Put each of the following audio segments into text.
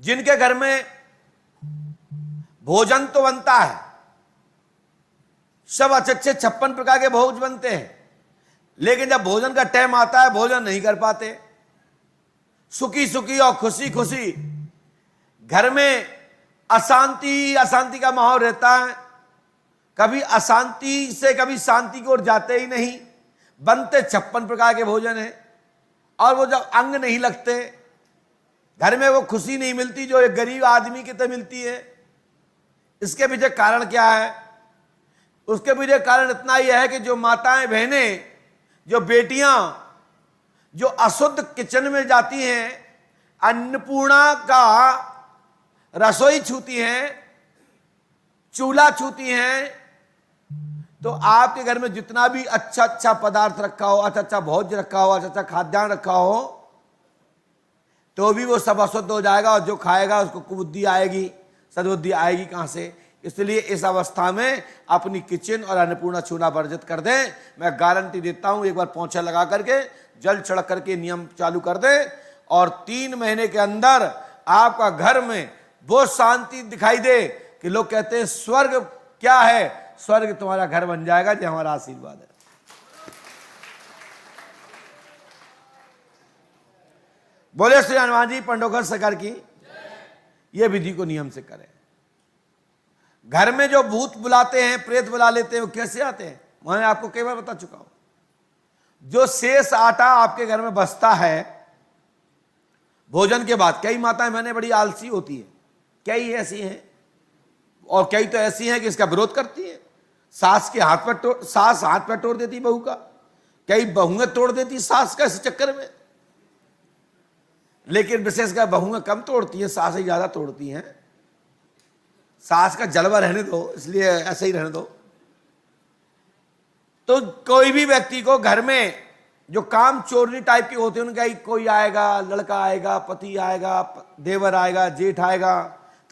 जिनके घर में भोजन तो बनता है, सब अच्छे अच्छे 56 प्रकार के भोज बनते हैं, लेकिन जब भोजन का टाइम आता है भोजन नहीं कर पाते। सुखी सुखी और खुशी खुशी घर में अशांति अशांति का माहौल रहता है। कभी अशांति से कभी शांति की ओर जाते ही नहीं। बनते 56 प्रकार के भोजन है और वो जब अंग नहीं लगते, घर में वो खुशी नहीं मिलती जो एक गरीब आदमी की तरह मिलती है। इसके पीछे कारण क्या है? उसके पीछे कारण इतना ही है कि जो माताएं बहनें, जो बेटियां जो अशुद्ध किचन में जाती हैं, अन्नपूर्णा का रसोई छूती हैं, चूल्हा छूती हैं, तो आपके घर में जितना भी अच्छा अच्छा पदार्थ रखा हो, अच्छा अच्छा भोज्य रखा हो, अच्छा अच्छा खाद्यान्न रखा हो, तो भी वो सब अशुद्ध हो जाएगा और जो खाएगा उसको कुबुद्धि आएगी, सद्बुद्धि आएगी कहां से? इसलिए इस अवस्था में अपनी किचन और अन्नपूर्णा छूना वर्जित कर दें। मैं गारंटी देता हूं, एक बार पोंछा लगा करके जल छिड़क करके नियम चालू कर दें और 3 महीने के अंदर आपका घर में वो शांति दिखाई दे कि लोग कहते हैं स्वर्ग क्या है, स्वर्ग तुम्हारा घर बन जाएगा। ये हमारा आशीर्वाद है। बोले श्री हनुमान जी पंडोकर सरकार की। ये विधि को नियम से करें। घर में जो भूत बुलाते हैं, प्रेत बुला लेते हैं, वो कैसे आते हैं? मैं आपको कई बार बता चुका हूं। जो शेष आटा आपके घर में बचता है भोजन के बाद, कई माताएं बहनें बड़ी आलसी होती है, कई ऐसी हैं और कई तो ऐसी हैं कि इसका विरोध करती है। सास हाथ पर तोड़ देती बहू का, कई बहुएं तोड़ देती सास का इस चक्कर में। लेकिन विशेषकर बहुएं कम तोड़ती हैं, सास ही ज्यादा तोड़ती हैं। सास का जलवा रहने दो, इसलिए ऐसे ही रहने दो। तो कोई भी व्यक्ति को घर में जो काम चोरनी टाइप के होते हैं, उनका कोई आएगा, लड़का आएगा, पति आएगा, देवर आएगा, जेठ आएगा,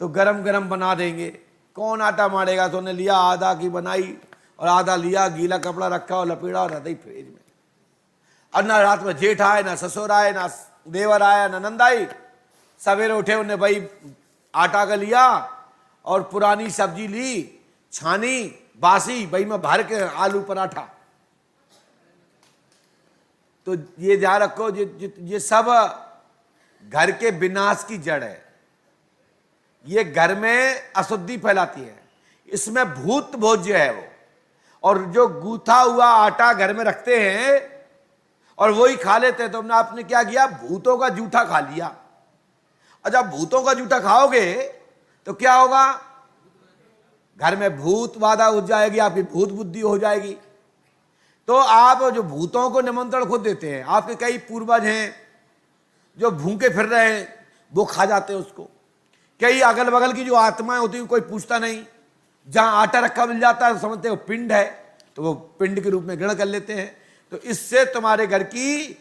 तो गरम गरम बना देंगे। कौन आटा मारेगा? तो उन्हें लिया, आधा की बनाई और आधा लिया, गीला कपड़ा रखा और लपेड़ा और रहता ही फ्रिज में। और ना रात में जेठ आए, ना ससुर आए, ना देवर आया, ना नंद आई। सवेरे उठे, उन्हें भाई आटा का लिया और पुरानी सब्जी ली, छानी बासी, भाई में भर के आलू पराठा। तो ये ध्यान रखो, ये सब घर के विनाश की जड़ है। ये घर में अशुद्धि फैलाती है। इसमें भूत भोज्य है वो। और जो गूथा हुआ आटा घर में रखते हैं और वही खा लेते हैं, तो हमने आपने क्या किया? भूतों का जूठा खा लिया। और जब भूतों का जूठा खाओगे तो क्या होगा? घर में भूत बाधा हो जाएगी, आपकी भूत बुद्धि हो जाएगी। तो आप जो भूतों को निमंत्रण खुद देते हैं, आपके कई पूर्वज हैं जो भूखे फिर रहे हैं, वो खा जाते हैं उसको। कई अगल बगल की जो आत्माएं होती हैं, कोई पूछता नहीं। जहां आटा रखा मिल जाता है तो समझते हैं वो पिंड है, तो वो पिंड के रूप में ग्रहण कर लेते हैं। तो इससे तुम्हारे घर की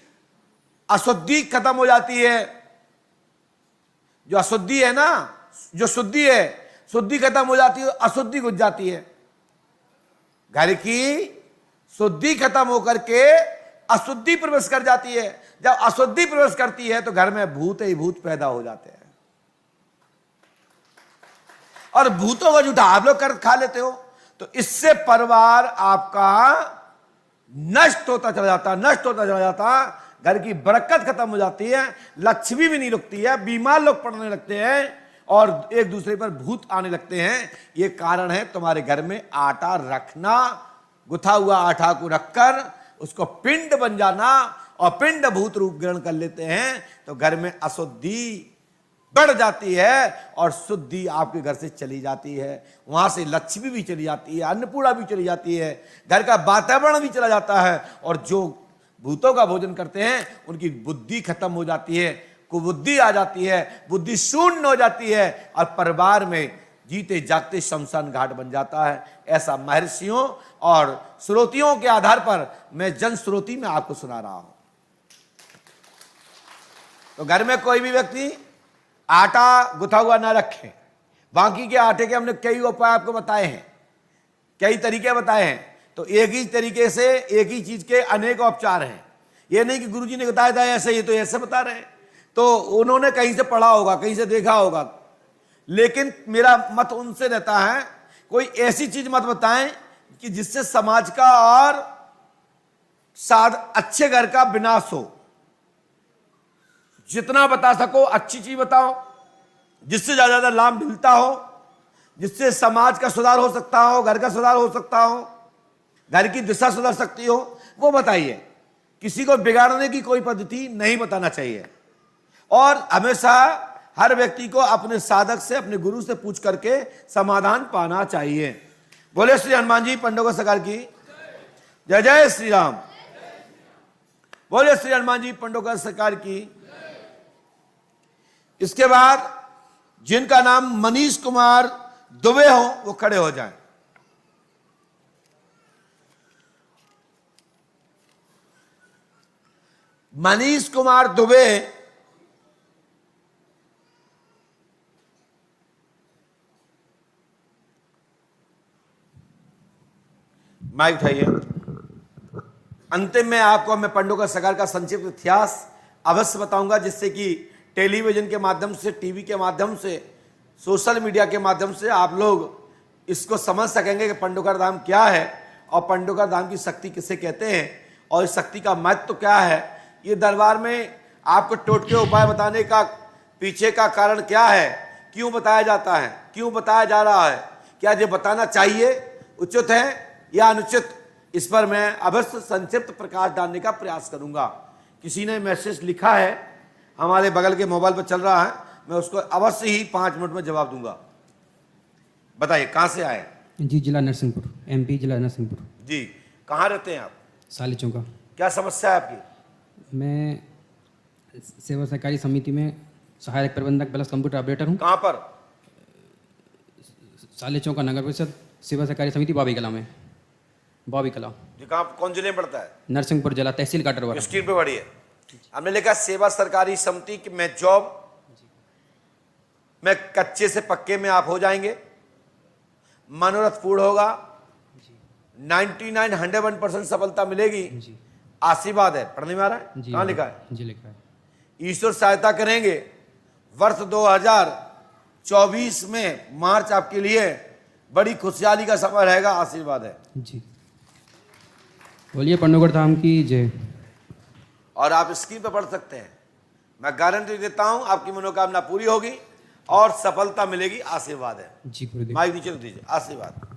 अशुद्धि खत्म हो जाती है। जो अशुद्धि है ना, जो शुद्धि है, शुद्धि खत्म हो जाती है, अशुद्धि घुस जाती है। घर की शुद्धि खत्म होकर के अशुद्धि प्रवेश कर जाती है। जब अशुद्धि प्रवेश करती है तो घर में भूत ही भूत पैदा हो जाते हैं। और भूतों का जूठा आप लोग कर खा लेते हो, तो इससे परिवार आपका नष्ट होता चला जाता, नष्ट होता चला जाता। घर की बरकत खत्म हो जाती है, लक्ष्मी भी नहीं रुकती है, बीमार लोग पड़ने लगते हैं और एक दूसरे पर भूत आने लगते हैं। ये कारण है तुम्हारे घर में आटा रखना, गुथा हुआ आटा को रखकर उसको पिंड बन जाना, और पिंड भूत रूप ग्रहण कर लेते हैं। तो घर में अशुद्धि बढ़ जाती है और शुद्धि आपके घर से चली जाती है। वहां से लक्ष्मी भी चली जाती है, अन्नपूर्णा भी चली जाती है, घर का वातावरण भी चला जाता है। और जो भूतों का भोजन करते हैं उनकी बुद्धि खत्म हो जाती है, कुबुद्धि आ जाती है, बुद्धि शून्य हो जाती है और परिवार में जीते जागते शमशान घाट बन जाता है। ऐसा महर्षियों और श्रोतियों के आधार पर मैं जन श्रोति में आपको सुना रहा हूं। तो घर में कोई भी व्यक्ति आटा गुथा हुआ ना रखे। बाकी के आटे के हमने कई उपाय आपको बताए हैं, कई तरीके बताए हैं। तो एक ही तरीके से एक ही चीज के अनेक उपचार हैं। ये नहीं कि गुरुजी ने बताया था ऐसे, ये तो ऐसे बता रहे हैं। तो उन्होंने कहीं से पढ़ा होगा, कहीं से देखा होगा, लेकिन मेरा मत उनसे रहता है कोई ऐसी चीज मत बताएं कि जिससे समाज का और अच्छे घर का विनाश हो। जितना बता सको अच्छी चीज बताओ, जिससे ज्यादा लाभ मिलता हो, जिससे समाज का सुधार हो सकता हो, घर का सुधार हो सकता हो, घर की दिशा सुधर सकती हो, वो बताइए। किसी को बिगाड़ने की कोई पद्धति नहीं बताना चाहिए। और हमेशा हर व्यक्ति को अपने साधक से, अपने गुरु से पूछ करके समाधान पाना चाहिए। बोले श्री हनुमान जी पंडों सरकार की जय। जय श्री राम। बोले श्री हनुमान जी पंडों सरकार की। इसके बाद जिनका नाम मनीष कुमार दुबे हो वो खड़े हो जाएं। मनीष कुमार दुबे माइक उठाइए। अंतिम में आपको मैं पंडों सरकार का संक्षिप्त इतिहास अवश्य बताऊंगा, जिससे कि टेलीविजन के माध्यम से, टीवी के माध्यम से, सोशल मीडिया के माध्यम से आप लोग इसको समझ सकेंगे कि पंडोकर धाम क्या है और पंडोकर धाम की शक्ति किसे कहते हैं और इस शक्ति का महत्व क्या है। ये दरबार में आपको टोटके उपाय बताने का पीछे का कारण क्या है, क्यों बताया जाता है, क्यों बताया जा रहा है, क्या ये बताना चाहिए, उचित है या अनुचित, इस पर मैं अवश्य संक्षिप्त प्रकाश डालने का प्रयास करूंगा। किसी ने मैसेज लिखा है, हमारे बगल के मोबाइल पर चल रहा है, मैं उसको अवश्य ही 5 मिनट में जवाब दूंगा। बताइए कहां से आए? जी जिला नरसिंहपुर, एमपी जिला नरसिंहपुर। जी कहाँ रहते हैं आप? साली चौका। क्या समस्या है आपकी? मैं सेवा सहकारी समिति में सहायक प्रबंधक प्लस कंप्यूटर ऑपरेटर हूँ। कहाँ पर? साली चौका नगर परिषद सेवा सहकारी समिति बॉबी कला में। बॉबी कला जी कहाँ, कौन जिले में पड़ता है? नरसिंहपुर जिला, तहसील काटरवाड़ा। स्क्रीन पे पड़ी है। हमने लिखा सेवा सरकारी समिति कि मैं जॉब में कच्चे से पक्के में आप हो जाएंगे, मनोरथ पूर्ण होगा, 99 101% सफलता मिलेगी, आशीर्वाद है। पढ़ने में आ रहा है? कहाँ लिखा है? जी लिखा है। ईश्वर सहायता करेंगे। वर्ष 2024 में मार्च आपके लिए बड़ी खुशहाली का समय रहेगा, आशीर्वाद है जी। बोलिए पंडोकर धाम की जय। और आप स्क्रीन पर पढ़ सकते हैं। मैं गारंटी देता हूं आपकी मनोकामना पूरी होगी और सफलता मिलेगी, आशीर्वाद है। जी गुरुदेव। माइक नीचे दीजिए, आशीर्वाद।